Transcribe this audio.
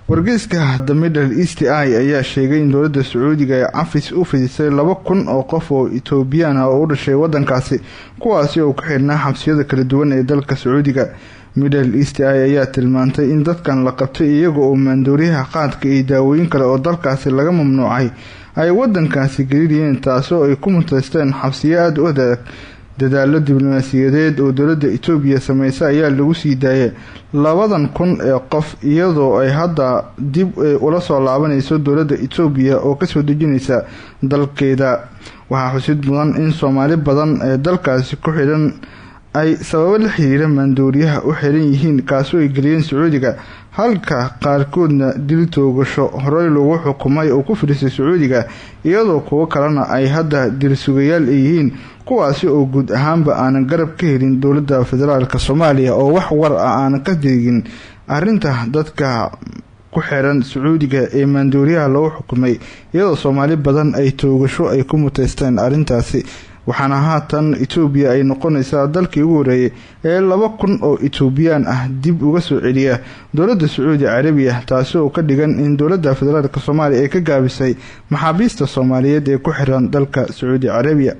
wargeyska The Middle East Eye ayaa sheegay in dowladda Sacuudiga ay cafis u fidisay 2,000 oo qof oo Ethiopian ah oo u dhashay wadankaasi kuwaasi oo ku xirnaa xabsiyada kala duwan ee dalka Sacuudiga. Middle East Eye ayaa tilmaantay in dadkan la qabtay iyaga oo maandooriyaha qaadka iyo daawooyin kale oo dalkaasi laga mamnuucay ay wadankaasi geliyeen taasoo ay ku mutaysteen xabsiyo aad u adag. dadaalo diblomaasiyadeed oo dowladda Itoobiya sameysay ayaa lagu sii daayay 2,000 ee qof iyadoo ay hadda dib ula soo laabanayso dowladda Itoobiya oo ka soo dejinaysa dalkeeda. waxaa xusid mudan in Soomaali badan ee dalkaasi ku xiran ay sabab la xiriira maandooriyaha u xiran yihiin kaasoo ay geliyeen Sacuudiga halka qaarkoodna dil toogasho horey loogu xukumay oo ku fidisay Sacuudiga iyadoo kuwa kalena ay hadda dil sugayaal yihiin kuwaasi oo guud ahaanba aan garab ka helin dowladda federaalka Soomaaliya oo wax war aan ka digin arinta dadka ku xiran Sacuudiga ee maandooriyaha loo xukumay iyadoo Soomaali badan ay toogasho ay ku mutaysteen arintaasi. waxaana haatan Itoobiya ay noqonaysaa dalkii ugu horeeyay ee 2,000 oo Ethiopian ah dib uga soo celiya dowladda Sacuudi Carabiya taasoo ka dhigan in dowladda federaalka Soomaaliya ay ka gaabisay maxaabiista Soomaaliyeed ee ku xiran dalka Sacuudi Carabiya.